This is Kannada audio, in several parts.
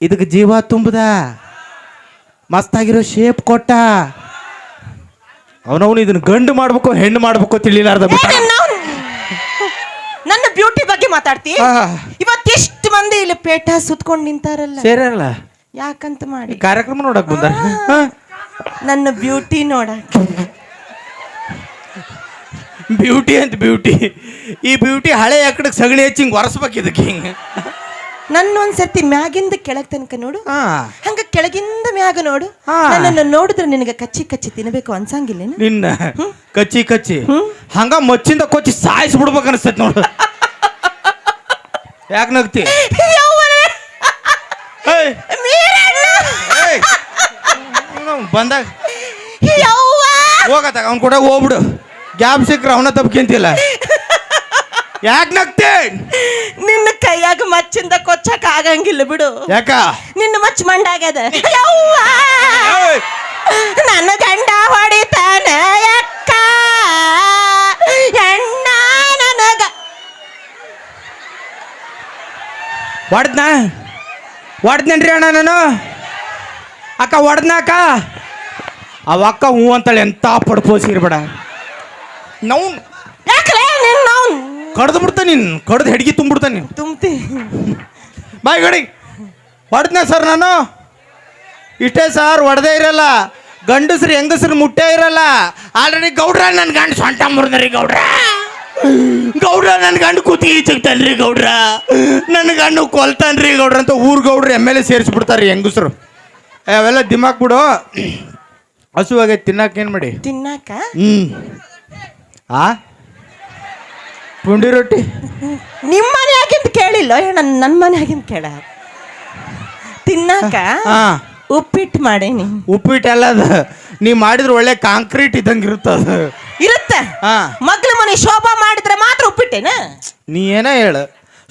ಇದಕ್ಕೆ ಜೀವ ತುಂಬದ ಮಸ್ತಾಗಿರೋ ಶೇಪ್ ಕೊಟ್ಟ. ಅವನವನು ಇದನ್ನ ಗಂಡು ಮಾಡ್ಬೇಕು ಹೆಣ್ಣು ಮಾಡ್ಬೇಕು ತಿಳಿಲಾರ್ದ ನನ್ನ ಬ್ಯೂಟಿ ಬಗ್ಗೆ ಮಾತಾಡ್ತಿ. ಇವತ್ತೆಷ್ಟು ಮಂದಿ ಇಲ್ಲಿ ಪೇಟ ಸುತ್ಕೊಂಡು ನಿಂತಾರಲ್ಲ, ಸೇರಲ್ಲ ಯಾಕಂತ ಮಾಡಿ ಕಾರ್ಯಕ್ರಮ ನೋಡಕ್ ಬಂದಾರ. ನನ್ನ ಬ್ಯೂಟಿ ನೋಡಕ್. ಬ್ಯೂಟಿ ಅಂತ ಬ್ಯೂಟಿ, ಈ ಬ್ಯೂಟಿ ಹಳೆ ಯಾಕಡೆ ಸಗಣಿ ಹೆಚ್ಚಿ ಹಿಂಗೆ ಒರೆಸ್ಬೇಕು ಇದಕ್ಕೆ. ಹಿಂಗೆ ನನ್ನ ಒಂದ್ಸರ್ತಿ ಮ್ಯಾಗಿಂದ ಕೆಳಗ್ ತನಕ ನೋಡು, ಹಂಗ ಕೆಳಗಿಂದ ಮ್ಯಾಗ ನೋಡು. ನನ್ನನ್ನು ನೋಡಿದ್ರೆ ನಿನಗೆ ಕಚ್ಚಿ ಕಚ್ಚಿ ತಿನ್ಬೇಕು ಅನ್ಸಂಗಿಲ್ಲ ನಿನ್ನ ಕಚ್ಚಿ ಕಚ್ಚಿ ಹಂಗ ಮಚ್ಚಿಂದ ಕೊಚ್ಚಿ ಸಾಯಿಸಿ ಬಿಡ್ಬೇಕು ಅನಿಸ್ತೈತಿ ನೋಡು. ಯಾಕೆ ನಗ್ತಿ? ಬಂದಾಗ ಹೋಗತ್ತ ಅವ್ನ ಕೂಡ ಹೋಗ್ಬಿಡು. ಗ್ಯಾಪ್ ಸಿಕ್ಕ್ರ ಅವನ ತಪ್ಪಿಂತಿಲ್ಲ. ಯಾಕೆ ನಗ್ತಿ? ನಿನ್ನ ಕೈಯಾಗ ಮಚ್ಚಿಂದ ಕೊಚ್ಚಕ್ ಆಗಂಗಿಲ್ಲ ಬಿಡು. ಯಾಕ? ನಿನ್ನ ಮಚ್ಚ ಮಂಡಾಗ್ಯದ. ನನ್ನ ಗಂಡ ಹೊಡಿತಾನ ಅಕ್ಕ ಎಣ್ಣ ನನಗ. ಹೊಡ್ದ್ನೇನ್ರಿ ಅಣ್ಣ ನಾನು. ಅಕ್ಕ ಹೊಡ್ದ್ನಾಕ ಅವ ಅಕ್ಕ ಹೂ ಅಂತಾಳೆ. ಎಂತ ಪಡ್ಪೋಸಿರ್ಬೇಡ ನಾವು ಕಡ್ದು ಬಿಡ್ತಾ ನೀನು. ಕಡ್ದು ಹೆಡ್ಗಿ ತುಂಬಿಡ್ತಾ ನೀನು. ತುಂಬ್ತಿ ಬಾಯ್ ಗಡಿ ಹೊಡೆದ್ನ ಸರ್ ನಾನು. ಇಷ್ಟೇ ಸರ್, ಹೊಡೆದೇ ಇರಲ್ಲ. ಗಂಡಸ್ರು ಹೆಂಗಸ್ರು ಮುಟ್ಟೇ ಇರಲ್ಲ. ಆಲ್ರೆಡಿ ಗೌಡ್ರ ನನ್ನ ಗಂಡು ಸೊಂಟ ಮುರಿದ್ರಿ. ಗೌಡ್ರ ನನ್ನ ಗಂಡು ಕೂತಿಗೆ ಸಿಗ್ತಾನ್ರಿ. ಗೌಡ್ರ ನನ್ನ ಗಂಡು ಕೊಲ್ತಾನ್ರಿ. ಗೌಡ್ರ ಅಂತ ಊರ್ ಗೌಡ್ರು MLA ಸೇರಿಸ್ಬಿಡ್ತಾರ್ರಿ ಹೆಂಗಸ್ರು. ಅವೆಲ್ಲ ದಿಮಾಕ್ ಬಿಡು. ಹಸುವಾಗೆ ತಿನ್ನಾಕೇನು ಮಾಡಿ ತಿನ್ನಾಕ ಪುಂಡಿ ರೊಟ್ಟಿ ನಿಮ್ಮ ಮನೆ ಆಗಿಂತ ಕೇಳಿಲ್ಲ, ನನ್ನ ಮನೆ ಆಗಿಂತ ಕೇಳ. ತಿನ್ನಾಕ ಉಪ್ಪಿಟ್ಟು ಮಾಡೇನಿ. ಉಪ್ಪಿಟ್ಟು ಎಲ್ಲ ಅದ ನೀ ಮಾಡಿದ್ರೆ ಒಳ್ಳೆ ಕಾಂಕ್ರೀಟ್ ಇದ್ದಂಗೆ ಇರುತ್ತದ. ಇರುತ್ತೆ. ಮಗ್ಲ ಮನೆ ಶೋಭಾ ಮಾಡಿದ್ರೆ ಮಾತ್ರ ಉಪ್ಪಿಟ್ಟೇನ? ನೀ ಏನ ಹೇಳ,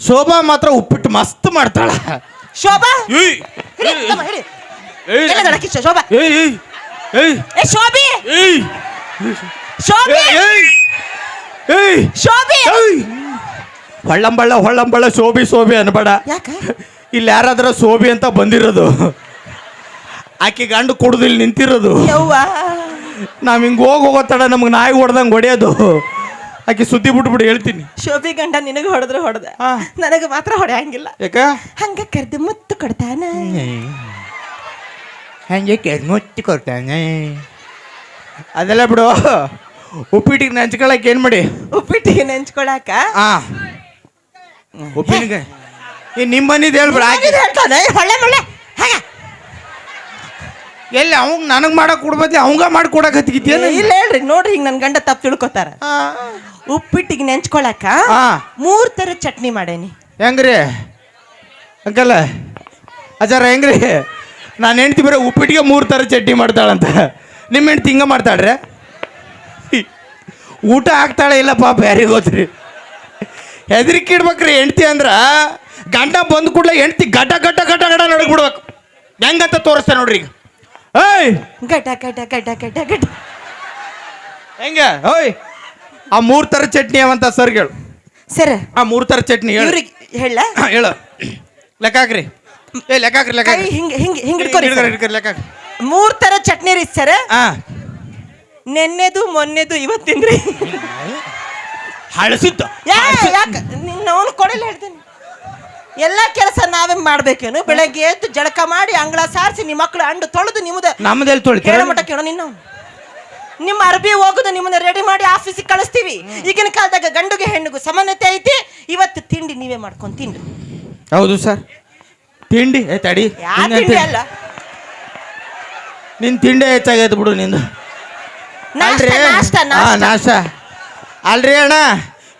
ಶೋಭಾ ಮಾತ್ರ ಉಪ್ಪಿಟ್ಟು ಮಸ್ತ್ ಮಾಡ್ತಾಳ. ಶೋಭಾ ಹೊಳ್ಳಂಬಳ್ಳ ಶೋಭಿ ಅನ್ಬೇಡ. ಇಲ್ಲಿ ಯಾರಾದ್ರ ಶೋಭಿ ಅಂತ ಬಂದಿರೋದು. ಆಕೆ ಗಂಡು ಕುಡ್ದಿಲ್ಲಿ ನಿಂತಿರೋದು. ನಾವ್ ಹಿಂಗ್ ಹೋಗೋತಡ ನಮ್ಗೆ ನಾಯಿ ಹೊಡೆದಂಗೆ ಹೊಡೆಯೋದು. ಆಕೆ ಸುದ್ದಿ ಬಿಟ್ಬಿಟ್ಟು ಹೇಳ್ತೀನಿ. ಶೋಭಿ ಗಂಡ ನಿನಗೆ ಹೊಡೆದ್ರೆ ಹೊಡೆದ, ನನಗೆ ಮಾತ್ರ ಹೊಡೆಯಂಗಿಲ್ಲ. ಯಾಕ? ಹಂಗ ಕರ್ದು ಮುತ್ತು ಕೊಡ್ತಾನ. ಹಂಗೆ ಮುತ್ತು ಕೊಡ್ತಾನೆ. ಅದೆಲ್ಲ ಬಿಡು. ಉಪ್ಪಿಟ್ಟಿಗೆ ನೆಂಚ್ಕೊಳಕ್ ಏನ್ ಮಾಡಿ? ಉಪ್ಪಿಟ್ಟಿಗೆ ನೆಂಚ್ಕೊಳಕ ಉಪ್ಪಿಟ್ಟಿಗೆ ನಿಮ್ಮ ಮನಿದ್ ಹೇಳ್ಬಿಡ. ಹೇಳ್ತಾನೆ ಹೊಳ್ಳೆ ಮುಳ್ಳೆ ಎಲ್ಲಿ ಅವಂಗ ನನಗ್ ಮಾಡಕ್ ಕೊಡ್ಬದ್ಲಿ ಅವಂಗ ಮಾಡಿ ಕೊಡಕ್ ಹತ್ತಿಗಿದ್ದೇನೆ. ಇಲ್ಲ ಹೇಳ್ರಿ, ನೋಡ್ರಿ ಹಿಂಗ್ ನನ್ ಗಂಡ ತಪ್ಪು ತಿಳ್ಕೊತಾರ. ಉಪ್ಪಿಟ್ಟಿಗೆ ನೆಂಚ್ಕೊಳಕ 3 ತರ ಚಟ್ನಿ ಮಾಡೇನಿ. ಹೆಂಗ್ರಿ ಅಂಕಲ್ ಅಜಾರ? ಹೆಂಗ್ರಿ? ನಾನು ಹೆಂಡ್ತಿ ಬರೋ ಉಪ್ಪಿಟ್ಟಿಗೆ 3 ತರ ಚಟ್ನಿ ಮಾಡ್ತಾಳಂತ. ನಿಮ್ಮ ಹೆಂಡ್ತಿ ಹಿಂಗ ಮಾಡ್ತಾಳ್ರೆ? ಊಟ ಹಾಕ್ತಾಳೆ ಇಲ್ಲ ಪಾಪ, ಯಾರಿಗೆ ಗೊತ್ತ್ರಿ. ಹೆದರಿಕೆ ಇಡ್ಬೇಕ್ರಿ ಹೆಂಡ್ತಿ ಅಂದ್ರ. ಗಂಡ ಬಂದ್ ಕೂಡಲೇ ಹೆಂಡ್ತಿ ಗಡ್ಡ ಗಡ್ಡ ಗಡ್ಡ ಗಡ್ಡ ನಡಗ್ಬಿಡ್ಬೇಕು. ಹೆಂಗಂತ ತೋರಿಸ್ತಾ ನೋಡ್ರಿ ಈಗ. ಏಯ್ ಗಡ್ಡ ಗಡ್ಡ ಗಡ್ಡ ಗಡ್ಡ ಗಡ್ಡ ಹೆಂಗ? ಓಯ್ ಆ 3 ತರ ಚಟ್ನಿ ಅವಂತ ಸರ್ ಹೇಳು. ಸರ್ ಆ 3 ತರ ಚಟ್ನಿ ಹೇಳು. ಹೇಳ ಹೇಳು. ಲೆಕ್ಕ ಹಾಕ್ರಿ. ಲೆಕ್ಕ ಹಾಕ್ರಿ. ಲೆಕ್ಕ ಹಿಂಗೆ ಹಿಂಗೆ ಹಿಂಗೆ ಇಟ್ಕೊರಿ. ಲೆಕ್ಕ ಹಾಕ್ರಿ. 3 ತರ ಚಟ್ನಿ ರೀ ಸರ್. ನೆನ್ನೆದು ಮೊನ್ನೆದು ಇವತ್ತಿಂದ್ರಿ. ಹಳಸಿತ್ತು. ಯಾಕೆ ಅವನು ಕೊಡಲ್ಲ ಹೇಳ್ತೀನಿ. ಎಲ್ಲ ಕೆಲಸ ನಾವೇ ಮಾಡ್ಬೇಕೇನು? ಬೆಳಗ್ಗೆ ಎದ್ದು ಜಳಕ ಮಾಡಿ ಅಂಗಳ ಸಾರಿಸಿ ನಿಮ್ಮ ಮಕ್ಕಳು ಅಂಡು ತೊಳೆದು ನಮ್ಮದಲ್ಲಿ ತೊಳಿ ಕೇಳೋ ಮಟ್ಟ ಕೇಳೋ. ನಿನ್ನ ನಿಮ್ಮ ಅರ್ಬಿ ಹೋಗುದು ನಿಮ್ಮನ್ನ ರೆಡಿ ಮಾಡಿ ಆಫೀಸಿಗೆ ಕಳಿಸ್ತೀವಿ. ಈಗಿನ ಕಾಲದಾಗ ಗಂಡುಗೆ ಹೆಣ್ಣಿಗೂ ಸಮಾನತೆ ಐತಿ. ಇವತ್ತು ತಿಂಡಿ ನೀವೇ ಮಾಡ್ಕೊಂಡು ತಿಂಡ್ರಿ. ಹೌದು ಸರ್. ತಿಂಡಿ ತಡಿ, ತಿಂಡಿ ಅಲ್ಲ ನಿನ್ ತಿಂಡಿ ಹೆಚ್ಚಾಗೈತೆ ಬಿಡು ನಿಂದು. ನಾಶ ಅಲ್ರಿ ಅಣ್ಣ.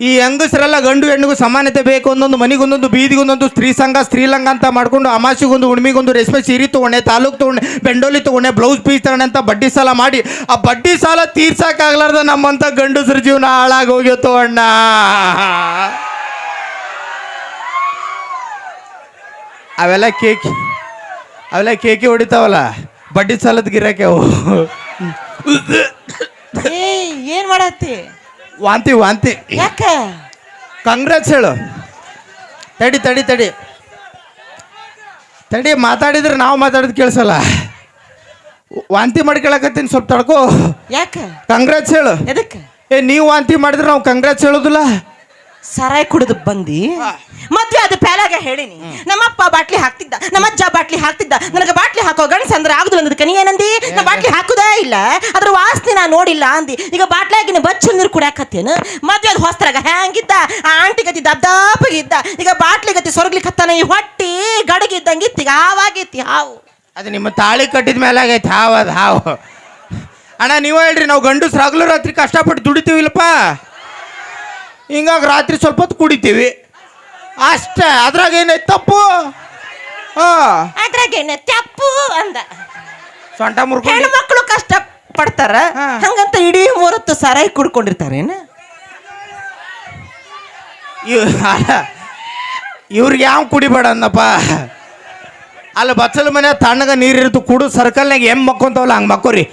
ಈ ಹೆಂಗಸರೆಲ್ಲ ಗಂಡು ಹೆಣ್ಣಿಗೂ ಸಮಾನತೆ ಬೇಕು. ಒಂದೊಂದು ಮನೆಗೊಂದೊಂದು ಬೀದಿಗೊಂದೊಂದು ಸ್ತ್ರೀ ಸಂಘ ಸ್ತ್ರೀಲಂಗ ಅಂತ ಮಾಡ್ಕೊಂಡು ಅಮಾಸಿಗೊಂದು ಉಣ್ಮಿಗೊಂದು ರೇಷ್ಮೆ ಸೀರೆ ತೊಗೊಂಡೆ, ತಾಲೂಕು ತೊಗೊಂಡೆ, ಬೆಂಡೋಲಿ ತೊಗೊಂಡೆ, ಬ್ಲೌಸ್ ಪೀಸ್ ತಗೊಂಡೆ ಅಂತ ಬಡ್ಡಿ ಸಾಲ ಮಾಡಿ ಆ ಬಡ್ಡಿ ಸಾಲ ತೀರ್ಸಕ್ಕಾಗ್ಲಾರ್ದ ನಮ್ಮಂತ ಗಂಡಸ್ರ ಜೀವನ ಹಾಳಾಗಿ ಹೋಗ್ಯತ್ತೋ ಅಣ್ಣ. ಅವೆಲ್ಲ ಕೇಕಿ ಹೊಡಿತಾವಲ್ಲ ಬಡ್ಡಿ ಸಾಲದ ಗಿರಾಕೆ ಅವು. ಏನ್ ಮಾಡತ್ತಿ? ವಾಂತಿ. ಯಾಕ? ಕಾಂಗ್ರೆಸ್ ಹೇಳು. ತಡಿ ತಡಿ ಮಾತಾಡಿದ್ರೆ ನಾವು ಮಾತಾಡೋದು ಕೇಳಿಸಲ್ಲ. ವಾಂತಿ ಮಾಡ್ಕೊಳಕತ್ತೀನಿ, ಸ್ವಲ್ಪ ತಡ್ಕೋ. ಯಾಕ ಕಂಗ್ರಾಟ್ಸ್ ಹೇಳು. ಎದಕ್ಕೆ? ನೀವು ವಾಂತಿ ಮಾಡಿದ್ರೆ ನಾವು ಕಂಗ್ರಾಟ್ಸ್ ಹೇಳೋದಿಲ್ಲ. ಸರಾಯಿ ಕುಡಿದು ಬಂದಿ ಮದ್ವೆ ಅದು ಪ್ಯಾಲಾಗ ಹೇಳಿನಿ. ನಮ್ಮಪ್ಪ ಬಾಟ್ಲಿ ಹಾಕ್ತಿದ್ದ, ನಮ್ಮಜ್ಜ ಬಾಟ್ಲಿ ಹಾಕ್ತಿದ್ದ. ನನಗೆ ಬಾಟ್ಲಿ ಹಾಕೋ ಗಂಡಸ ಅಂದ್ರೆ ಆಗುದಿಲ್ಲ ಅಂದಕ್ಕೆ ನೀ ಏನಂದಿ? ನಾ ಬಾಟ್ಲಿ ಹಾಕುದೇ ಇಲ್ಲ, ಅದ್ರ ವಾಸನೆ ನಾ ನೋಡಿಲ್ಲ ಅಂದಿ. ಈಗ ಬಾಟ್ಲಾಗಿನ ಬಚ್ಚು ನೀರು ಕುಡಿಯಾಕತ್ತೇನು? ಮದ್ವೆ ಅದು ಹೊಸ್ತ್ರಾಗ ಹ್ಯಾಂಗಿದ್ದ? ಆ ಆಂಟಿ ಗತಿ ದದ್ದಾಪಗಿದ್ದ. ಈಗ ಬಾಟ್ಲಿ ಗತಿ ಸೊರಗ್ಲಿಕ್ಕತ್ತಾನ. ಈ ಹೊಟ್ಟಿ ಗಡಗಿದ್ದಂಗಿತ್ತು, ಈಗ ಹಾವಾಗಿತ್ತು ಹಾವು. ಅದು ನಿಮ್ಮ ತಾಳಿ ಕಟ್ಟಿದ ಮೇಲೆ ಆಗೈತೆ ಹಾವು. ಅದು ಹಾವು. ಅಣ್ಣ ನೀವು ಹೇಳ್ರಿ, ನಾವು ಗಂಡಸ್ರು ಹಗಲು ರಾತ್ರಿ ಕಷ್ಟಪಟ್ಟು ದುಡಿತೀವಿಲ್ಲಪ್ಪ, ಹಿಂಗಾಗಿ ರಾತ್ರಿ ಸ್ವಲ್ಪ ಹೊತ್ತು ಕುಡಿತೀವಿ ಅಷ್ಟೇ. ಅದ್ರಾಗ ಏನೈತೆ ತಪ್ಪು? ಅದ್ರಾಗೇನೆ ತಪ್ಪು ಅಂದ. ಸೊಂಟ ಮುರ್ಕೊಂಡು ಹೆಣ್ಣು ಮಕ್ಕಳು ಕಷ್ಟ ಪಡ್ತಾರ, ಹಂಗಂತ ಇಡೀ ಮೂರತ್ತು ಸರಾಯಿ ಕುಡ್ಕೊಂಡಿರ್ತಾರೇನ? ಇವ್ರಿಗೆ ಯಾವ ಕುಡಿಬೇಡ ಅನ್ನಪ್ಪ. ಅಲ್ಲಿ ಬಚ್ಚಲ ಮನೆ ತಣ್ಣಗ ನೀರಿರ್ತು, ಕುಡು ಸರ್ಕಲ್ನಾಗ ಹೆಂಗ್ ಮಕ್ಕೊಂತವಲ್ಲ ಹಂಗೆ ಮಕ್ಕೋರಿ.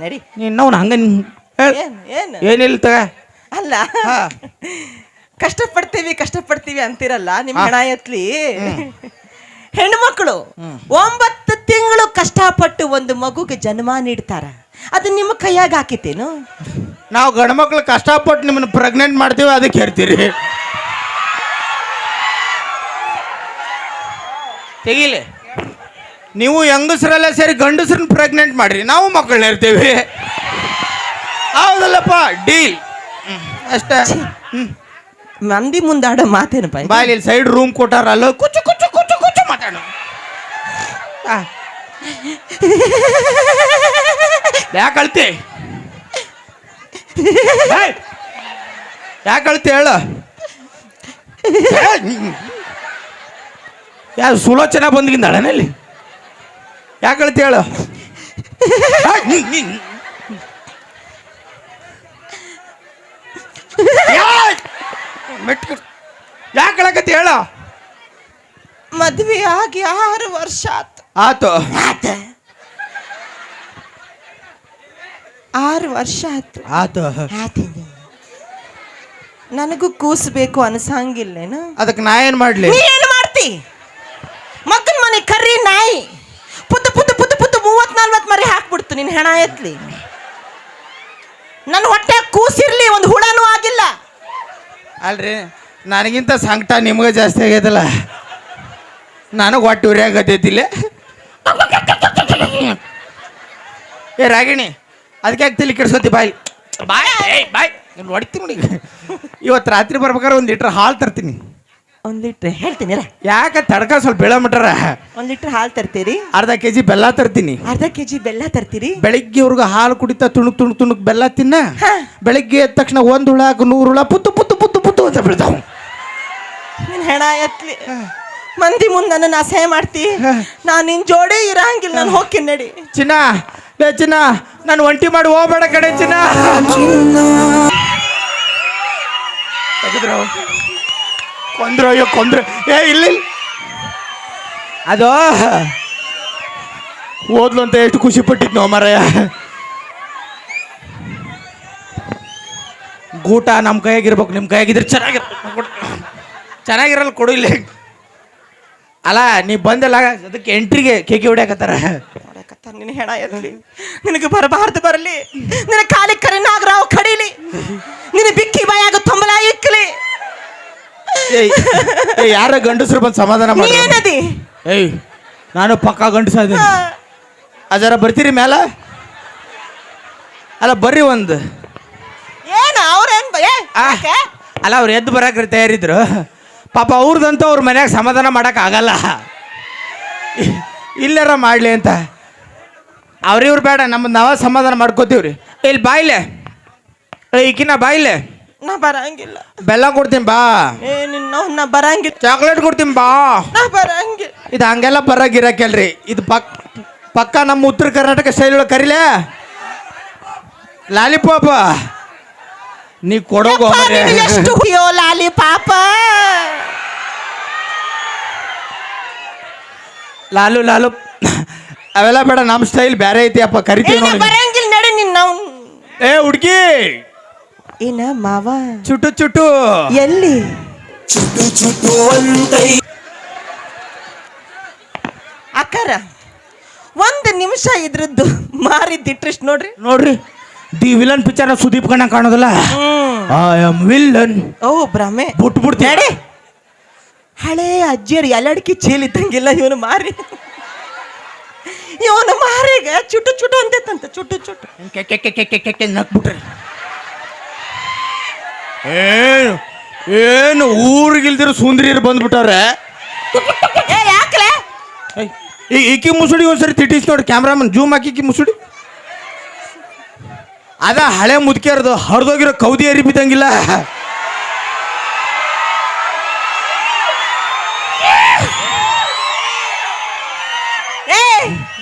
ನಡಿ ನಿನ್ನವ್ನು ಹಂಗ ಏನು ಏನಿಲ್ಲ ತಗ. ಅಲ್ಲ, ಕಷ್ಟಪಡ್ತೀವಿ ಅಂತಿರಲ್ಲ ನಿಮ್ಮ ಹಣ ಎತ್ಲಿ. ಹೆಣ್ಣು ಮಕ್ಕಳು 9 ತಿಂಗಳು ಕಷ್ಟಪಟ್ಟು ಒಂದು ಮಗುಗೆ ಜನ್ಮ ನೀಡ್ತಾರ, ಅದು ನಿಮ್ಮ ಕೈಯಾಗ ಹಾಕಿತೇನು? ನಾವು ಗಂಡು ಮಕ್ಳು ಕಷ್ಟಪಟ್ಟು ನಿಮ್ಮನ್ನ ಪ್ರೆಗ್ನೆಂಟ್ ಮಾಡ್ತೀವಿ, ಅದಕ್ಕೆ ಹೇಳ್ತೀರಿ. ತೆಗೀಲಿ, ನೀವು ಹೆಂಗಸ್ರೆಲ್ಲ ಸೇರಿ ಗಂಡಸ್ರನ್ನ ಪ್ರೆಗ್ನೆಂಟ್ ಮಾಡ್ರಿ, ನಾವು ಮಕ್ಕಳನ್ನ ಇರ್ತೀವಿ. ಹೌದಲ್ಲಪ್ಪ, ಡೀಲ್ ಅಷ್ಟೇ. ಮಂದಿ ಮುಂದಾಡೋ ಮಾತೇನು ಬಾಯಲ್ಲಿ ಸೈಡ್ ರೂಮ್ ಕೊಟ್ಟಾರ, ಅಲ್ಲೋ ಕುಚ್ಚು ಕುಚ್ಚು ಕುಚ್ಚು ಕುಚ್ಚು ಮಾತಾಡು. ಯಾಕೆ ಅಳ್ತಿ? ಯಾಕೆ ಅಳ್ತಿ ಹೇಳು? ಯಾರು ಸುಲೋಚನಾ ಬಂದ್ಗಿಂದಾಳನಲ್ಲಿ? ಯಾಕೆ ಅಳ್ತಿ ಹೇಳು? ಯಾಕೆ ಹೇಳಕತ್ತಿ ಹೇಳ? ಮದ್ವೆ ಆಗಿ 6 ವರ್ಷ ಆತು. 6 ವರ್ಷ ಆತು. ನನಗೂ ಕೂಸ್ಬೇಕು ಅನ್ಸಂಗಿಲ್ಲೇನು? ಅದಕ್ಕೆ ನಾ ಏನ್ ಮಾಡ್ಲಿ? ನೀ ಏನು ಮಾಡ್ತಿ? ಮಕ್ಕನ ಮನೆ ಕರ್ರಿ ನಾಯಿ ಪುತ್ತು ಪುತ್ತು ಪುತ್ತು ಪುತ್ತು 30-40 ಮರಿ ಹಾಕ್ಬಿಡ್ತು. ನಿನ್ ಹೆಣ ಎತ್ಲಿ, ನನ್ನ ಹೊಟ್ಟೆ ಕೂಸಿರ್ಲಿ, ಒಂದು ಹುಳನೂ ಆಗಿಲ್ಲ. ಅಲ್ರಿ, ನನಗಿಂತ ಸಂಕಟ ನಿಮ್ಗೆ ಜಾಸ್ತಿ ಆಗೈತಲ್ಲ. ನನಗೆ ಹೊಟ್ಟೆ ಉರಿಯಾಗತ್ತೈತಿಲ್ಲ. ಏ ರಾಗಿಣಿ, ಅದಕ್ಕೆ ಆಗ್ತಿಲ್ಲ ಕೆಡ್ಸೋತಿ. ಬಾಯ್ ಬಾಯ್ ಬಾಯ್ ಹೊಡಿತೀನಿ ನೋಡಿ. ಇವತ್ತು ರಾತ್ರಿ ಬರ್ಬೇಕಾದ್ರೆ 1 ಲೀಟ್ರ್ ಹಾಲು ತರ್ತೀನಿ. 1 ಲೀಟ್ರ್ ಹೇಳ್ತೀನಿ. ಯಾಕೆ ತಡ್ಕ ಸ್ವಲ್ಪ ಬೆಳ ಮಟ್ಟಾರ. 1 ಲೀಟ್ರ್ ಹಾಲು ತರ್ತೀರಿ, ಅರ್ಧ ಕೆಜಿ ಬೆಲ್ಲ ತರ್ತೀನಿ. ಅರ್ಧ ಕೆಜಿ ಬೆಲ್ಲ ತರ್ತೀರಿ. ಬೆಳಿಗ್ಗೆ ಅವ್ರಿಗೆ ಹಾಲು ಕುಡಿತಾ ತುಣುಕ್ ಬೆಲ್ಲ ತಿನ್ನ. ಬೆಳಿಗ್ಗೆ ಎದ್ದ ತಕ್ಷಣ 1 ಹುಳ 100 ಹುಳ ಪುತ್ತು ಪುತ್ತು ಪುತ್ತು ಪುತ್ತು ಅಂತ ಬೀಳ್ತಾವ. ನಿನ್ ಹೆಣ ಎತ್ಲಿ, ಮಂದಿ ಮುಂದೆ ನನ್ನ ಅಸಹ್ಯ ಮಾಡ್ತಿ. ನಾನು ನಿನ್ ಜೋಡಿ ಇರಂಗಿಲ್ಲ, ನಾನು ಹೋಗ್ತೀನಿ ನಡಿ. ಚಿನ್ನ, ಲೇ ಚಿನ್ನ, ನಾನು ಒಂಟಿ ಮಾಡಿ ಹೋಗ್ಬೇಡ ಕಡೆ ಚಿನ್ನ. ತೆಗೆದ್ರು ಕೊಂದ್ರು, ಅಯ್ಯೋ ಕೊಂದ್ರು. ಏ ಇಲ್ಲ, ಅದು ಓದ್ಲು ಅಂತ ಎಷ್ಟು ಖುಷಿ ಪಟ್ಟಿದ್ನು ಮಾರಾಯ. ಗೂಟ ನಮ್ಮ ಕೈಯಾಗಿರ್ಬೇಕು, ನಿಮ್ಮ ಕೈಯಾಗಿದ್ರೆ ಚೆನ್ನಾಗಿರಲ್ಲ. ಕೊಡು ಇಲ್ಲಿ. ಅಲ್ಲ ನೀ ಬಂದಲ್ಲ, ಅದಕ್ಕೆ ಎಂಟ್ರಿಗೆ ಕೇಕಿ ಹೊಡ್ಯಾಕತ್ತಾರ. ನಿನ್ನ ಹೆಣ ಎತ್ಲಿ, ನಿನಗೆ ಬರಬಾರ್ದು ಬರಲಿ. ನಿನ್ನ ಕಾಲಿ ಕರಿ ನಾಗರಾವ್ ಕಡಿಲಿ, ನಿನ್ನ ಬಿಕ್ಕಿ ಬಾಯಾಗ ತೊಂಬಲ ಇಕ್ಕಲಿ. ಯಾರ ಗಂಡಸರು ಬಂದು ಸಮಾಧಾನ ಮಾಡಿ. ಏನದಿ? ಏಯ್, ನಾನು ಪಕ್ಕಾ ಗಂಡಸ ಇದ್ದೀನಿ. ಅದರ ಬರ್ತೀರಿ ಮ್ಯಾಲ? ಅಲ್ಲ ಬರ್ರಿ ಒಂದು. ಏನು ಅವ್ರೇನ್ ಅಲ್ಲ, ಅವ್ರು ಎದ್ದು ಬರಾಕ್ರಿ ತಯಾರಿದ್ರು. ಪಾಪ ಅವ್ರದಂತೂ ಅವ್ರ ಮನ್ಯಾಗ ಸಮಾಧಾನ ಮಾಡಕ್ ಆಗಲ್ಲ, ಇಲ್ಲಾರ ಮಾಡ್ಲಿ ಅಂತ. ಅವ್ರಿವ್ರು ಬೇಡ, ನಮ್ಮದು ನಾವ ಸಮಾಧಾನ ಮಾಡ್ಕೋತೀವ್ರಿ. ಇಲ್ಲಿ ಬಾಯ್ಲೆ, ಈಕಿನ ಬಾಯ್ಲೆ. ನಾ ಬರಂಗಿಲ್ಲ. ಬೆಲ್ಲ ಕೊಡ್ತೀನಿ ಬಾ. ನಾ ಬರಂಗಿಲ್ಲ. ಚಾಕ್ಲೇಟ್ ಕೊಡ್ತೀನಿ ಬಾ. ನಾ ಬರಂಗಿಲ್ಲ. ಇದು ಹಂಗೆಲ್ಲ ಬರಾಗಿರಕಲ್ರಿ. ಇದು ಪಕ್ಕ ನಮ್ಮ ಉತ್ತರ ಕರ್ನಾಟಕ ಸ್ಟೈಲ್ ಒಳಗೆ ಕರಿಲೇ ಲಾಲಿಪಾಪ. ನೀ ಕೊಡೋಗೋ ಎಷ್ಟು ಲಾಲಿಪಾಪ. ಲಾಲು ಲಾಲು ಅವೆಲ್ಲ ಬೇಡ, ನಮ್ಮ ಸ್ಟೈಲ್ ಬೇರೆ ಐತಿ ಅಪ್ಪ. ಕರಿತೀವಿ ನೋಡಿ. ಬರಂಗಿಲ್ಲ ನಡಿ ನಿನ್ನ. ಏ ಹುಡ್ಗಿ, ಏನ ಮಾವ? ಚುಟು ಚುಟು ಎಲ್ಲಿ? ಅಕ್ಕಾರ ಒಂದು ನಿಮಿಷ ಇದ್ರದ್ದು ಮಾರಿದ್ದಿಟ್ರಿಷ್ಟು ನೋಡ್ರಿ. ನೋಡ್ರಿ ದಿ ವಿಲನ್ ಪಿಕ್ಚರ್ ಸುದೀಪ್ ಕಣ್ಣ ಕಾಣೋದಿಲ್ಲ. I am villain. ಓ ಭ್ರಮೆ ಬಿಟ್ಬಿಡ್ತೇನೆ. ಹಳೇ ಅಜ್ಜಿಯರು ಎಲ್ಲಡಿಕೆ ಚೀಲ್ ಇದ್ದಂಗಿಲ್ಲ ಇವನು ಮಾರಿ. ಇವನು ಮಾರಿಗೆ ಚುಟ್ಟು ಚುಟ್ಟು ಅಂತೈತಂತ. ಚುಟ್ಟು ಚುಟ್ಟು ನಕ್ಬಿಟ್ರಿ. ಏನು ಊರಿಗಿಲ್ದಿರೋ ಸುಂದರಿಯರು ಬಂದ್ಬಿಟ್ಟವ್ರೆ. ಏ ಯಾಕಲೆ ಈಕಿ ಮುಸುಡಿ ಒಂದ್ಸರಿ ತಿಟ್ಟಿಸ್ ನೋಡಿ ಕ್ಯಾಮ್ರಾಮನ್ ಜೂಮ್ ಹಾಕಿ ಮುಸುಡಿ. ಅದ ಹಳೆ ಮುದುಕಿಯರ್ದು ಹರಿದೋಗಿರೋ ಕೌದಿ ಅರಿಬಿದಂಗಿಲ್ಲ. ಏ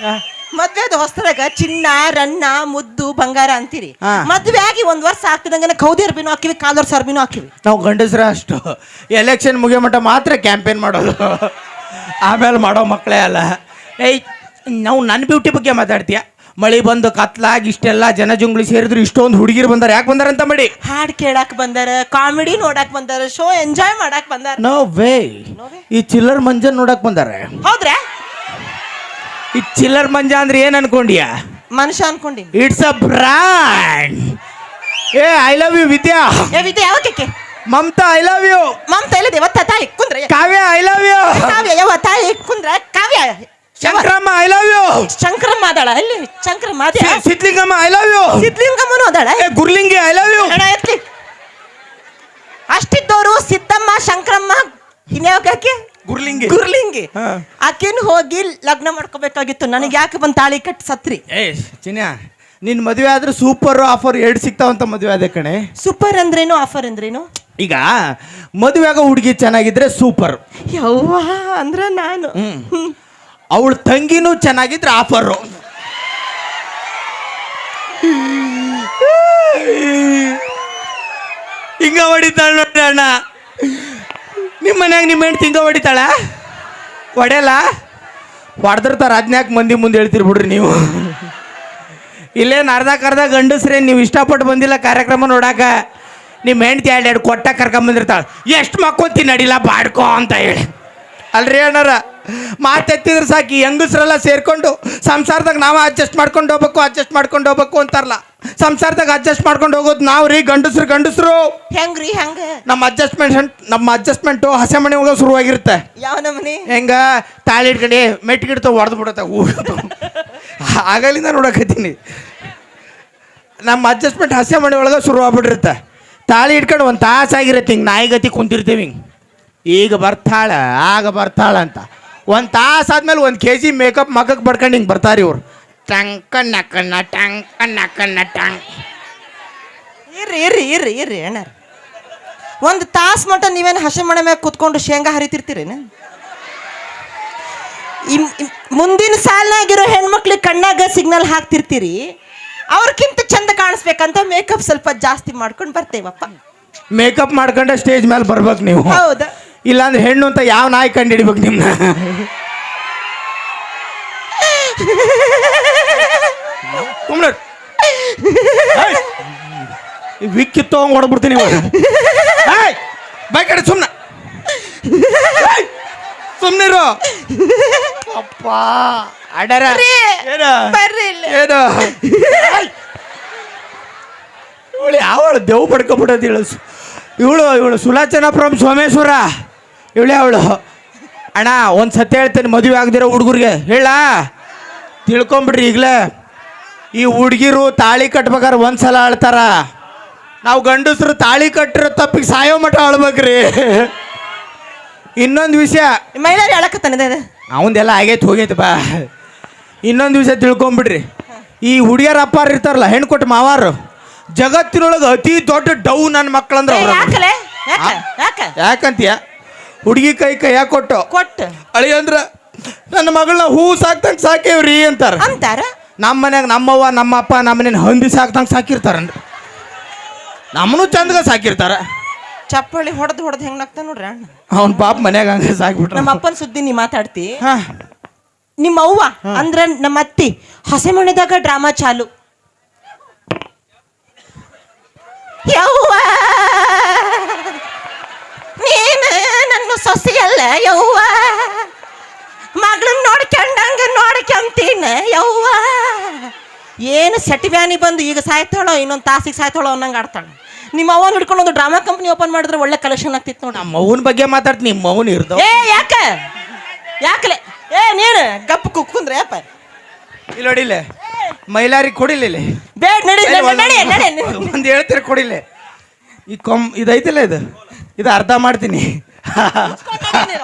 ಮದ್ವೆದ ಹೊಸದಾಗ ಚಿನ್ನ ರನ್ನ ಮುದ್ದು ಬಂಗಾರ ಅಂತೀರಿ. ಮದ್ವೆ ಆಗಿ 1 ವರ್ಷ ಆಗ್ತಿದಂಗೆ ಕೌದಿ ಅರ್ಬಿನೂ ಹಾಕಿವಿ, ಕಾಲರ್ಸ್ ಅರ್ಬಿನೂ ಹಾಕಿವಿ. ನಾವು ಗಂಡಸ್ರ ಅಷ್ಟು ಎಲೆಕ್ಷನ್ ಮುಗಿಯೋ ಮಟ್ಟ ಮಾತ್ರ ಕ್ಯಾಂಪೇನ್ ಮಾಡೋದು, ಆಮೇಲೆ ಮಾಡೋ ಮಕ್ಕಳೇ ಅಲ್ಲ. ಏಯ್ ನಾವು ನನ್ನ ಬ್ಯೂಟಿ ಬಗ್ಗೆ ಮಾತಾಡ್ತೀಯ. ಮಳೆ ಬಂದು ಕತ್ಲಾಗಿ ಇಷ್ಟೆಲ್ಲ ಜನ ಜುಂಗ್ಳಿ ಸೇರಿದ್ರು ಇಷ್ಟೊಂದು ಹುಡುಗಿರು ಬಂದಾರ. ಯಾಕೆ ಬಂದಾರ ಅಂತ ಮಾಡಿ? ಹಾಡ್ ಕೇಳಾಕ್ ಬಂದಾರ, ಕಾಮಿಡಿ ನೋಡಕ್ ಬಂದಾರ, ಶೋ ಎಂಜಾಯ್ ಮಾಡಕ್ ಬಂದಾರ. ನೋ ವೇ, ಈ ಚಿಲ್ಲರ್ ಮಂಜನ್ ನೋಡಕ್ ಬಂದಾರ. ಹೌದ್ರಾ? ಈ ಚಿಲ್ಲರ್ ಮಂಜ ಅಂದ್ರೆ ಏನ್ ಅನ್ಕೊಂಡಿಯಾ? ಮನುಷ್ಯ ಅನ್ಕೊಂಡಿ. It's a brand. ಏ ಐ ಲವ್ ಯು ವಿದ್ಯಾ. ಏ ವಿದ್ಯಾ ಯಾವಕ್ಕೆ? Mamata I love you. Mamata ಇಲ್ಲದೆ ಇವತ್ತ ತಾಯಿ ಕುಂದ್ರೆ. Kavya I love you. Kavya ಯಾವ ತಾಯಿ ಕುಂದ್ರ. Kavya Shankaramma I love you. Shankaramma ಅದಾಳ ಅಲ್ಲಿ. Shankaramma Sidlingamma I love you. ಸಿದ್ಲಿಂಗಮ್ಮನು ಅದಾಳ. ಏ ಗುರ್ಲಿಂಗಿ ಐ ಲವ್ ಯು. ಅಷ್ಟಿದ್ದವರು ಸಿದ್ದಮ್ಮ ಶಂಕರಮ್ಮ ಇನ್ಯಾವಕ್ಕೆ ಗುರ್ಲಿಂಗಿ. ಗುರ್ಲಿಂಗಿ ಆಕಿನ್ ಹೋಗಿ ಲಗ್ನ ಮಾಡ್ಕೋಬೇಕಾಗಿತ್ತು. ನನಗೆ ಯಾಕೆ ಬಂದ್ ತಾಳಿ ಕಟ್ಟಿ ಸತ್ರಿ. ಏ ಚಿನ್ಯ, ನಿನ್ ಮದುವೆ ಆದ್ರೆ ಸೂಪರ್ ಆಫರ್ 2 ಸಿಗ್ತಾವಂತ ಮದುವೆ ಆದ ಕಣೆ. ಸೂಪರ್ ಅಂದ್ರೇನು ಆಫರ್ ಅಂದ್ರೇನು? ಈಗ ಮದುವೆ ಆಗೋ ಹುಡುಗಿ ಚೆನ್ನಾಗಿದ್ರೆ ಸೂಪರ್. ಯವ್ವ ಅಂದ್ರ ನಾನು ಅವಳ ತಂಗಿನೂ ಚೆನ್ನಾಗಿದ್ರೆ ಆಫರು. ಹಿಂಗ ಹೊಡಿತಾಳ ನೋಡಿ ಅಣ್ಣ. ನಿಮ್ಮ ಮನ್ಯಾಗ ನಿಮ್ಮ ಹೆಂಡ್ತಿ ಹಿಂಗ ಹೊಡಿತಾಳ? ಹೊಡೆಯಲ್ಲ, ಹೊಡೆದಿರ್ತಾರ. ಅದ್ನ್ಯಾಕೆ ಮಂದಿ ಮುಂದೆ ಹೇಳ್ತೀರಿ ಬಿಡ್ರಿ ನೀವು. ಇಲ್ಲೇನು ಅರ್ಧ ಗಂಡಸ್ರೇ ನೀವು ಇಷ್ಟಪಟ್ಟು ಬಂದಿಲ್ಲ ಕಾರ್ಯಕ್ರಮ ನೋಡಾಕ. ನಿಮ್ಮ ಹೆಂಡ್ತಿ 2 ಕೊಟ್ಟ ಕರ್ಕೊಂಬಂದಿರ್ತಾಳೆ. ಎಷ್ಟು ಮಕ್ಕೊಂತೀನಿ ನಡಿಲ್ಲ ಬಾಡ್ಕೋ ಅಂತ ಹೇಳಿ. ಅಲ್ರಿ ಅಣ್ಣಾರ, ಮಾತೆತ್ತಿದ್ರೆ ಸಾಕಿ ಹೆಂಗಸ್ರೆಲ್ಲ ಸೇರ್ಕೊಂಡು ಸಂಸಾರದಾಗ ನಾವು ಅಡ್ಜಸ್ಟ್ ಮಾಡ್ಕೊಂಡು ಹೋಗ್ಬೇಕು ಅಂತಾರಲ್ಲ. ಸಂಸಾರದಾಗ ಅಡ್ಜಸ್ಟ್ ಮಾಡ್ಕೊಂಡು ಹೋಗೋದು ನಾವು ರೀ ಗಂಡಸ್ರು. ಹೆಂಗ್ರಿ ಹೆಂಗ? ನಮ್ಮ ಅಡ್ಜಸ್ಟ್ಮೆಂಟು ಹಸೆ ಮನೆ ಹೋಗೋ ಶುರುವಾಗಿರುತ್ತೆ. ಯಾವ ನಮ್ಮನೆ? ಹೆಂಗ ತಾಳಿ ಇಟ್ಕೊಂಡು ಮೆಟ್ಟಿಗಿಡ್ತ ಹೊಡೆದು ಬಿಡುತ್ತೆ ಊಟ. ಆಗಲಿಂದ ನೋಡಕತ್ತೀನಿ. ನಮ್ಮ ಅಡ್ಜಸ್ಟ್ಮೆಂಟ್ ಹಸೆ ಮನೆ ಒಳಗೆ ಶುರು ಆಗ್ಬಿಟ್ಟಿರುತ್ತೆ. ತಾಳಿ ಇಟ್ಕೊಂಡು 1 ತಾಸಾಗಿರುತ್ತೆ. ಹಿಂಗೆ ನಾಯಿಗತಿ ಕುಂತಿರ್ತೀವಿ. ಹಿಂಗೆ ಈಗ ಬರ್ತಾಳ ಆಗ ಬರ್ತಾಳ ಅಂತ 1 ತಾಸು ಆದ್ಮೇಲೆ 1 kg ಮೇಕಪ್ ಮಗಕ್ಕೆ ಬಡ್ಕೊಂಡು ಹಿಂಗೆ ಬರ್ತಾರೆ ಇವ್ರು. ಇರ್ರಿ ಅಣ್ಣಾರ, 1 ತಾಸು ಮಟ್ಟ ನೀವೇನು ಹಸೆ ಮನೆ ಮ್ಯಾಗ ಕುತ್ಕೊಂಡು ಶೇಂಗಾ ಹರಿತಿರ್ತೀರೇನ? ಮುಂದಿನ ಸಾಲಿನಾಗಿರೋ ಹೆಣ್ಮಕ್ಳಿಗೆ ಕಣ್ಣಾಗ ಸಿಗ್ನಲ್ ಹಾಕ್ತಿರ್ತೀರಿ. ಅವ್ರಕ್ಕಿಂತ ಚಂದ ಕಾಣಿಸ್ಬೇಕಂತ ಮೇಕಪ್ ಸ್ವಲ್ಪ ಜಾಸ್ತಿ ಮಾಡ್ಕೊಂಡು ಬರ್ತೇವಪ್ಪ. ಮೇಕಪ್ ಮಾಡ್ಕೊಂಡೆ ಸ್ಟೇಜ್ ಮೇಲೆ ಬರ್ಬೇಕು ನೀವು. ಹೌದಾ? ಇಲ್ಲಾಂದ್ರೆ ಹೆಣ್ಣು ಅಂತ ಯಾವ ನಾಯಿ ಕಂಡು ಹಿಡಿಬೇಕು ನಿಮ್ನ? ವಿಕ್ಕಿ ತಗೊಂಡ್ ಹೊಡ್ಬಿಡ್ತೀನಿ ಬೈ ಕಡೆ. ಸುಮ್ನಿರು ಅಪ್ಪ. ಅಡರ ಏನು ಇವಳು ಯಾವಳು ದೇವ್ ಪಡ್ಕೊಬಿಡೋದು. ಇವಳು ಸುಲಾಚನ ಫ್ರಮ್ ಸೋಮೇಶ್ವರ. ಇವಳೇ ಅವಳು. ಅಣ್ಣ ಒಂದು ಸತ್ಯ ಹೇಳ್ತೇನೆ, ಮದುವೆ ಆಗದಿರೋ ಹುಡುಗರಿಗೆ ಹೇಳ ತಿಳ್ಕೊಂಬಿಡ್ರಿ ಈಗಲೇ. ಈ ಹುಡುಗಿರು ತಾಳಿ ಕಟ್ಬೇಕಾದ್ರೆ 1 ಸಲ ಅಳ್ತಾರ. ನಾವು ಗಂಡಸರು ತಾಳಿ ಕಟ್ಟಿರೋ ತಪ್ಪಿಗೆ ಸಾಯೋ ಮಠ ಅಳ್ಬೇಕ್ರಿ. ಇನ್ನೊಂದು ವಿಷಯ, ಮಹಿಳೆಯರು ಹೇಳಕತ್ತಾನೆ ಅವಂದೆಲ್ಲ ಆಗೈತೆ ಹೋಗೈತೆ ಬಾ. ಇನ್ನೊಂದು ವಿಷಯ ತಿಳ್ಕೊಂಬಿಡ್ರಿ, ಈ ಹುಡುಗಿಯರ ಅಪ್ಪಾರು ಇರ್ತಾರಲ್ಲ, ಹೆಣ್ಣು ಕೊಟ್ಟು ಮಾವಾರು, ಜಗತ್ತಿನೊಳಗೆ ಅತಿ ದೊಡ್ಡ ಡೌ ನನ್ನ ಮಕ್ಕಳಂದ್ರೆ ಯಾಕಂತೀಯ? ಹುಡುಗಿ ಕೈಯಾಗ ಕೊಟ್ಟು ಅಳಿ ಅಂದ್ರ ನನ್ನ ಮಗಳನ್ನ ಹೂ ಸಾಕ್ತಂಗೆ ಸಾಕೇವ್ರಿ ಅಂತಾರ. ನಮ್ಮ ಮನ್ಯಾಗ ನಮ್ಮವ್ವ ನಮ್ಮ ಅಪ್ಪ ನಮ್ಮನೇನು ಹಂದಿ ಸಾಕ್ತಂಗೆ ಸಾಕಿರ್ತಾರನ್ರಿ. ನಮ್ಮನು ಚಂದಗ ಸಾಕಿರ್ತಾರ. ಚಪ್ಪಳಿ ಹೊಡೆದು ಹೆಂಗ್ ನಾಗ್ತಾ ನೋಡ್ರಿ ಅಣ್ಣ. ಅವ್ನ ಪಾಪ ಮನ್ಯಾಗ ಹಂಗೆ ಸಾಕ್ಬಿಟ್ರ. ನಮ್ಮ ಅಪ್ಪನ ಸುದ್ದಿ ನೀ ಮಾತಾಡ್ತಿ. ನಿಮ್ಮ ಅವ್ವ ಅಂದ್ರ ನಮ್ಮ ಅತ್ತಿ ಹಸೆ ಮನೆದಾಗ ಡ್ರಾಮಾ ಚಾಲು. ಯವ್ವ ನೀನು ಸೊಸೆಯಲ್ಲ ಯವ್ವ, ಮಗಳನ್ನ ನೋಡ್ಕೊಂತೀನಿ ಯವ್ವ. ಏನು ಸೆಟಿವ್ಯಾನಿ ಬಂದು ಈಗ ಸಾಯ್ತಾಳೋ ಇನ್ನೊಂದು ತಾಸಿಗೆ ಸಾಯ್ತಾಳೋ ಅನ್ನಂಗೆ ಆಡ್ತಾಳೆ. ನಿಮ್ಮ ಅವನ್ ಹಿಡ್ಕೊಂಡು ಒಂದು ಡ್ರಾಮಾ ಕಂಪ್ನಿ ಓಪನ್ ಮಾಡಿದ್ರೆ ಒಳ್ಳೆ ಕಲೆಕ್ಷನ್ ಆಗ್ತಿತ್ತು ನೋಡಿ. ನಮ್ಮ ಮೌನ್ ಬಗ್ಗೆ ಮಾತಾಡ್ತೀನಿ, ನಿಮ್ಮ ಮೌನ್ ಇರ್ದು. ಯಾಕಲೆ ನೀನು ಗಪ್ಪ ಕುಕ್ಕೊಂಡ್ರೆ ಅಪ್ಪ ಇಲ್ಲಿ ಹೊಡಿಲೆ ಮೈಲಾರಿ ಕೊಡಿಲ್ಲ. ಬೇಡ ನಡಿ. ಒಂದು ಹೇಳ್ತೀರ ಕೊಡಿಲ್ಲ. ಈ ಇದೈತಿಲ್ಲ ಇದು ಅರ್ಧ ಮಾಡ್ತೀನಿ.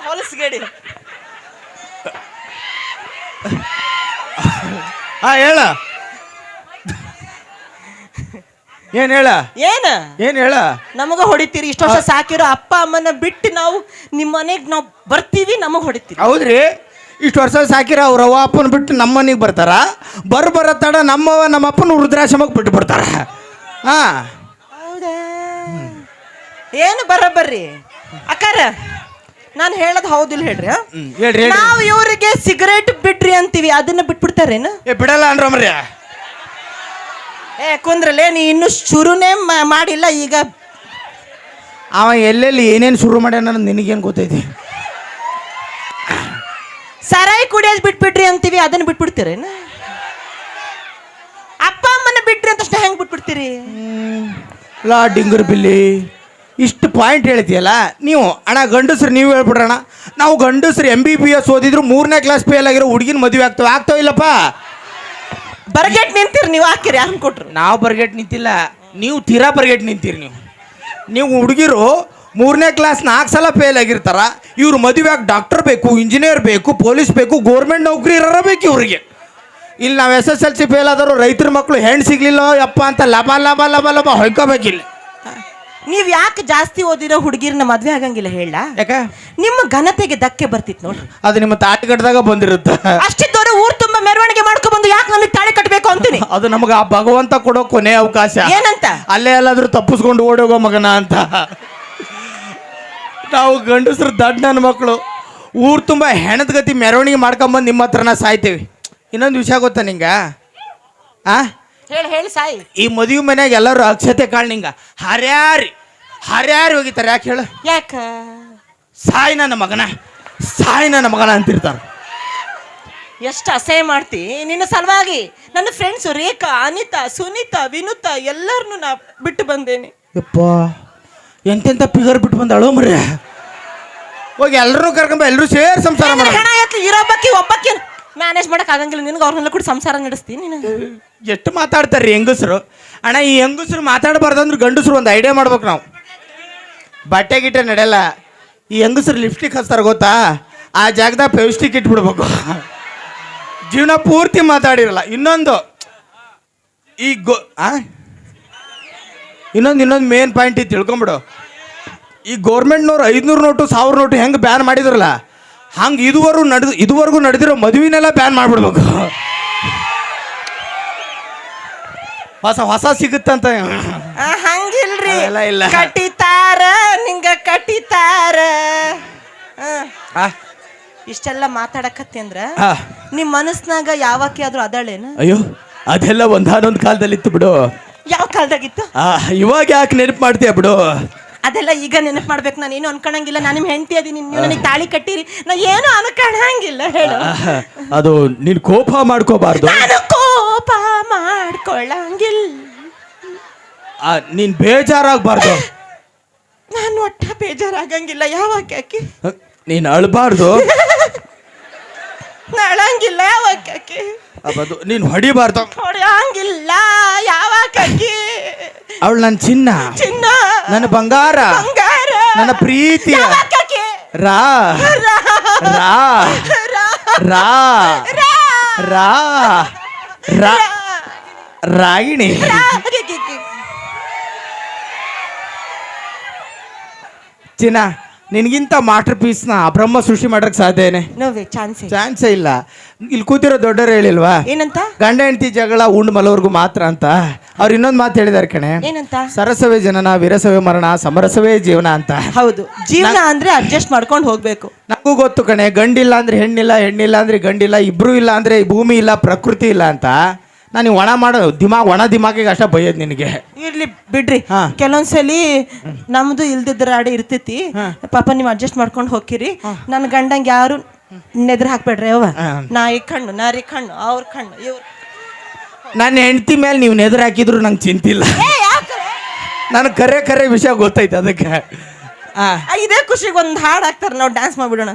ಹೊಲಸ್ಗೇಡಿ ಹೇಳ ಏನ್ ಹೇಳ ಏನ್ ಹೇಳ. ನಮಗ ಹೊಡಿತೀರಿ, ಇಷ್ಟು ವರ್ಷ ಸಾಕಿರೋ ಅಪ್ಪ ಅಮ್ಮನ ಬಿಟ್ಟು ನಾವು ನಿಮ್ಮ ಮನೆಗೆ ನಾವು ಬರ್ತೀವಿ, ನಮಗ್ ಹೊಡಿತೀರಿ. ಹೌದ್ರಿ, ಇಷ್ಟು ವರ್ಷ ಸಾಕಿರ ಅವ್ರ ಅವ್ವ ಅಪ್ಪನ ಬಿಟ್ಟು ನಮ್ಮ ಮನೆಗೆ ಬರ್ತಾರ. ಬರೋ ತಡ ನಮ್ಮವ್ವ ನಮ್ಮ ಅಪ್ಪನ ವೃದ್ಧಾಶ್ರಮಕ್ಕೆ ಬಿಟ್ಟು ಬರ್ತಾರ. ಹೌದಾ? ಏನು ಬರಬರ್ರಿ ಅಕ್ಕಾರ, ನಾನು ಹೇಳದ್ ಹೌದಿಲ್ಲ ಹೇಳ್ರಿ. ಹೇಳ್ರಿ. ನಾವು ಇವ್ರಿಗೆ ಸಿಗರೇಟ್ ಬಿಡ್ರಿ ಅಂತೀವಿ, ಅದನ್ನ ಬಿಟ್ಬಿಡ್ತಾರೇನು? ಬಿಡಲ್ಲ ಅನ್ರಮ್ರಿ. ಕುಂದ್ರಲ್ಲೇ, ನೀ ಇನ್ನು ಶುರುನೇ ಮಾಡಿಲ್ಲ. ಈಗ ಅವ ಎಲ್ಲೆಲ್ಲಿ ಏನೇನು ಶುರು ಮಾಡ್ಯಾನ ನಿನಗೇನು ಗೊತ್ತೈತಿ? ಸರಾಯಿ ಕುಡಿಯೋದು ಬಿಟ್ಬಿಡ್ರಿ ಅಂತೀವಿ, ಅದನ್ನ ಬಿಟ್ಬಿಡ್ತೀರೇನು? ಅಪ್ಪ ಅಮ್ಮನ ಬಿಟ್ರಿ ಅಂತ ಹೆಂಗ್ ಬಿಟ್ಬಿಡ್ತೀರಿ? ಲಾ ಡಿಂಗರ್ ಬಿಲ್ಲಿ, ಇಷ್ಟು ಪಾಯಿಂಟ್ ಹೇಳ್ತೀಯಲ್ಲ ನೀವು. ಅಣ್ಣ ಗಂಡಸ್ರು ನೀವು ಹೇಳ್ಬಿಡ್ರಣ್ಣ. ನಾವು ಗಂಡಸ್ರು MBBS ಓದಿದ್ರು 3ನೇ ಕ್ಲಾಸ್ ಫೇಲ್ ಆಗಿರೋ ಹುಡುಗಿನ ಮದುವೆ ಆಗ್ತಾವ ಇಲ್ಲಪ್ಪ. ಬರ್ಗೆಟ್ ನಿಂತೀರಿ ನೀವು, ಹಾಕಿರಿ ಯಾರನ್ನ ಕೊಟ್ರು? ನಾವು ಬರ್ಗೆಟ್ ನಿಂತಿಲ್ಲ, ನೀವು ತೀರಾ ಬರ್ಗೆಟ್ ನಿಂತೀರಿ. ನೀವು ಹುಡುಗಿರು 3ನೇ ಕ್ಲಾಸ್ 4 ಸಲ ಫೇಲ್ ಆಗಿರ್ತಾರ. ಇವ್ರು ಮದುವೆಯಾಗಿ ಡಾಕ್ಟರ್ ಬೇಕು, ಇಂಜಿನಿಯರ್ ಬೇಕು, ಪೊಲೀಸ್ ಬೇಕು, ಗೋರ್ಮೆಂಟ್ ನೌಕರಿ ಇರಬೇಕು ಇವ್ರಿಗೆ. ಇಲ್ಲಿ ನಾವು SSLC ಫೇಲ್ ಆದರೂ ರೈತರ ಮಕ್ಕಳು ಹೆಣ್ಣು ಸಿಗ್ಲಿಲ್ಲ ಯಪ್ಪ ಅಂತ ಲಬ ಲಬ ಲಬ ಲಬ ಹೊಯ್ಕೋಬೇಕಿಲ್ಲ. ನೀವ್ ಯಾಕೆ ಜಾಸ್ತಿ ಓದಿರೋ ಹುಡುಗಿರ್ನ ಮದ್ವೆ ಆಗಂಗಿಲ್ಲ ಹೇಳ? ಯಾಕೆ? ನಿಮ್ಮ ಘನತೆಗೆ ಧಕ್ಕೆ ಬರ್ತಿತ್ತು ನೋಡಿ. ಅದು ನಿಮ್ಮ ತಾಳಿ ಕಟ್ಟಿದಾಗ ಬಂದಿರುತ್ತೆ. ಅಷ್ಟಿದ್ದವರು ಊರ್ ತುಂಬಾ ಮೆರವಣಿಗೆ ಮಾಡ್ಕೊ ಬಂದು ಯಾಕೆ ನಮಗೆ ತಾಳಿ ಕಟ್ಟಬೇಕು ಅಂತೀನಿ. ಅದು ನಮಗೆ ಆ ಭಗವಂತ ಕೊಡೋ ಕೊನೆ ಅವಕಾಶ. ಏನಂತ? ಅಲ್ಲೇ ಎಲ್ಲಾದ್ರೂ ತಪ್ಪಿಸ್ಕೊಂಡು ಓಡೋಗೋ ಮಗನ ಅಂತ. ನಾವು ಗಂಡಸ್ರು ದಡ್ಡ ನನ್ನ ಮಕ್ಕಳು ಊರು ತುಂಬ ಹೆಣದ ಗತಿ ಮೆರವಣಿಗೆ ಮಾಡ್ಕೊಂಬಂದು ನಿಮ್ಮ ಹತ್ರನ ಸಾಯ್ತೀವಿ. ಇನ್ನೊಂದು ವಿಷಯ ಗೊತ್ತಾ ನಿಂಗ? ಹೇಳಿ ಸಾಯಿ. ಈ ಮದುವೆ ಮನ್ಯಾಗ ಎಲ್ಲರೂ ಅಕ್ಷತೆ ಕಾಳು ನಿಂಗ ಹರ್ಯಾರಿ ಹೋಗಿತಾರೆ. ಯಾಕೆ ಹೇಳು? ಯಾಕ? ಸಾಯಿ ನನ್ನ ಮಗನ ಅಂತಿರ್ತಾರ. ಎಷ್ಟು ಅಸಹ್ಯ ಮಾಡ್ತಿ ನಿನ್ನ ಸಲುವಾಗಿ. ನನ್ನ ಫ್ರೆಂಡ್ಸ್ ರೇಖಾ, ಅನಿತಾ, ಸುನೀತಾ, ವಿನುತಾ ಎಲ್ಲರನ್ನು ನಾ ಬಿಟ್ಟು ಬಂದೇನೆ. ಯಪ್ಪ, ಎಂತೆಂತ ಪಿಗರ್ ಬಿಟ್ಟು ಬಂದಾಳು ಮರ್ಯ. ಹೋಗಿ ಎಲ್ಲರೂ ಕರ್ಕೊಂಬ, ಎಲ್ಲರೂ ಸೇರಿ ಸಂಸಾರ ಮಾಡ. ಇರೋಬ್ಬಕ್ಕಿ ಒಬ್ಬಕ್ಕಿ ಮ್ಯಾನೇಜ್ ಮಾಡಕ್ ಆಗಂಗಿಲ್ಲ ನಿನಗೆ. ಅವ್ರನ್ನೆಲ್ಲ ಕೂಡ ಸಂಸಾರ ನಡೆಸ್ತೀನಿ ನೀನು. ಎಷ್ಟು ಮಾತಾಡ್ತಾರ್ರಿ ಹೆಂಗಸರು. ಅಣ್ಣ ಈ ಹೆಂಗಸರು ಮಾತಾಡಬಾರ್ದಂದ್ರೆ ಗಂಡಸರು ಒಂದು ಐಡಿಯಾ ಮಾಡ್ಬೇಕು. ನಾವು ಬಟ್ಟೆ ಗಿಟ್ಟೆ ನಡೆಯಲ್ಲ. ಈ ಹೆಂಗಸರು ಲಿಪ್ಸ್ಟಿಕ್ ಹಚ್ತಾರೆ ಗೊತ್ತಾ? ಆ ಜಾಗದಾಗ ಫೆವಿಸ್ಟಿಕ್ ಇಟ್ಬಿಡ್ಬೇಕು. ಜೀವನ ಪೂರ್ತಿ ಮಾತಾಡಿರಲ್ಲ. ಇನ್ನೊಂದು ಇನ್ನೊಂದು ಮೇನ್ ಪಾಯಿಂಟ್ ಇದು ತಿಳ್ಕೊಂಬಿಡು. ಈ ಗೌರ್ಮೆಂಟ್ನವ್ರು 500 ನೋಟು 1000 ನೋಟು ಹೆಂಗೆ ಬ್ಯಾನ್ ಮಾಡಿದ್ರಲ್ಲ, ಹಂಗೆ ಇದುವರೆಗೂ ನಡೆದಿರೋ ಮದುವೆನೆಲ್ಲ ಬ್ಯಾನ್ ಮಾಡಿಬಿಡ್ಬೇಕು. ಹೊಸ ಸಿಗುತ್ತಂತ. ಹಂಗಿಲ್ರಿ, ಇಲ್ಲ ಕಟ್ಟಿತಾರ ನಿಂಗ ಕಟ್ಟಿತಾರ. ಇಷ್ಟೆಲ್ಲ ಮಾತಾಡಕತ್ತಿ ಅಂದ್ರ ನಿಮ್ ಮನಸ್ನಾಗ ಯಾವಕ್ಕೆ ಆದ್ರೂ ಅದಳೇನ? ಅಯ್ಯೋ, ಅದೆಲ್ಲ ಒಂದಾನೊಂದು ಕಾಲದಲ್ಲಿ ಇತ್ತು ಬಿಡು. ಯಾವ ಕಾಲದಾಗಿತ್ತು? ಇವಾಗ ಯಾಕೆ ನೆನಪು ಮಾಡ್ತೀಯ ಬಿಡು. ಅದೆಲ್ಲ ಈಗ ನೆನಪು ಮಾಡ್ಬೇಕು. ನಾನು ಏನು ಅನ್ಕೊಳಂಗಿಲ್ಲ. ನಾನು ನಿಮ್ ಹೆಂಡತಿ ಅದೀನಿ, ನೀವು ನನಗೆ ತಾಳಿ ಕಟ್ಟಿರಿ, ನಾ ಏನು ಅನ್ಕೊಳಂಗಿಲ್ಲ. ಹೇಳು. ಅದು ನೀನ್ ಕೋಪ ಮಾಡ್ಕೋಬಾರ್ದು. ನಾನು ಕೋಪ ಮಾಡ್ಕೊಳ್ಳಂಗಿಲ್ಲ. ನೀನ್ ಬೇಜಾರಾಗಬಾರ್ದು. ನಾನು ಒಟ್ಟ ಬೇಜಾರಾಗಂಗಿಲ್ಲ. ಯಾವಾಗ ಆಕಿ? ನೀನ್ ಅಳ್ಬಾರ್ದು. ಅಳಂಗಿಲ್ಲ. ಯಾವಾಗ ಆಕಿ? ನೀನ್ ಹೊಡಿಬಾರ್ದು. ಹೊಡೆಯಂಗಿಲ್ಲ. ಯಾವಾಗ ಆಕಿ? ಅವಳು ನನ್ನ ಚಿನ್ನ, ನನ್ನ ಬಂಗಾರ, ನನ್ನ ಪ್ರೀತಿ. ರಾ ರಾ ರಾ ರಾ ರಾ ರಾಗಿಣಿ. ಚಿನ್ನ, ನಿನಗಿಂತ ಮಾಸ್ಟರ್ ಪೀಸ್ನ ಬ್ರಹ್ಮ ಸೃಷ್ಟಿ ಮಾಡಕ್ ಸಾಧ್ಯನೇ? ಚಾನ್ಸೇ ಇಲ್ಲ. ಇಲ್ಲಿ ಕೂತಿರೋ ದೊಡ್ಡವರು ಹೇಳಿಲ್ವಾ ಏನಂತ? ಗಂಡ ಹೆಂಡತಿ ಜಗಳ ಉಂಡು ಮಲವರ್ಗು ಮಾತ್ರ ಅಂತ. ಅವ್ರು ಇನ್ನೊಂದು ಮಾತು ಹೇಳಿದಾರೆ ಕಣೆ. ಏನಂತ? ಸರಸವೇ ಜನನ, ವಿರಸವೇ ಮರಣ, ಸಮರಸವೇ ಜೀವನ ಅಂತ. ಹೌದು, ಜೀವನ ಅಂದ್ರೆ ಅಡ್ಜಸ್ಟ್ ಮಾಡ್ಕೊಂಡು ಹೋಗ್ಬೇಕು. ನನಗೂ ಗೊತ್ತು ಕಣೆ, ಗಂಡಿಲ್ಲ ಅಂದ್ರೆ ಹೆಣ್ಣಿಲ್ಲ, ಹೆಣ್ಣಿಲ್ಲ ಅಂದ್ರೆ ಗಂಡಿಲ್ಲ, ಇಬ್ರು ಇಲ್ಲ ಅಂದ್ರೆ ಭೂಮಿ ಇಲ್ಲ, ಪ್ರಕೃತಿ ಇಲ್ಲ ಅಂತ. ನಾನು ಒಣ ಮಾಡೋ ಒಣ ದಿಮಾಗಿಗೆ ಅಷ್ಟ ಬೈಯೋದು ನಿನಗೆ. ಇರ್ಲಿ ಬಿಡ್ರಿ. ಹಾ. ಕೆಲವೊಂದ್ಸಲಿ ನಮ್ದು ಇಲ್ದಿದ್ರ ಆಡಿ ಇರ್ತೈತಿ. ಪಾಪ ನೀವು ಅಡ್ಜಸ್ಟ್ ಮಾಡ್ಕೊಂಡು ಹೋಗಿರಿ. ನನ್ನ ಗಂಡಂಗೆ ಯಾರು ನೆದ್ರ ಹಾಕ್ಬೇಡ್ರಿ ಅವ್ವ. ನಾಯಿ ಕಣ್ಣು ನಾರಿ ಕಣ್ಣು ಅವ್ರ ಕಣ್ಣು ಇವ್ರ. ನನ್ನ ಹೆಂಡತಿ ಮೇಲೆ ನೀವು ನೆದ್ರ ಹಾಕಿದ್ರು ನಂಗೆ ಚಿಂತಿಲ್ಲ. ನನಗೆ ಕರೆ ವಿಷಯ ಗೊತ್ತೈತೆ ಅದಕ್ಕೆ. ಇದೇ ಖುಷಿಗೆ ಒಂದು ಹಾಡು ಹಾಕ್ತಾರೆ, ನಾವು ಡ್ಯಾನ್ಸ್ ಮಾಡ್ಬಿಡೋಣ.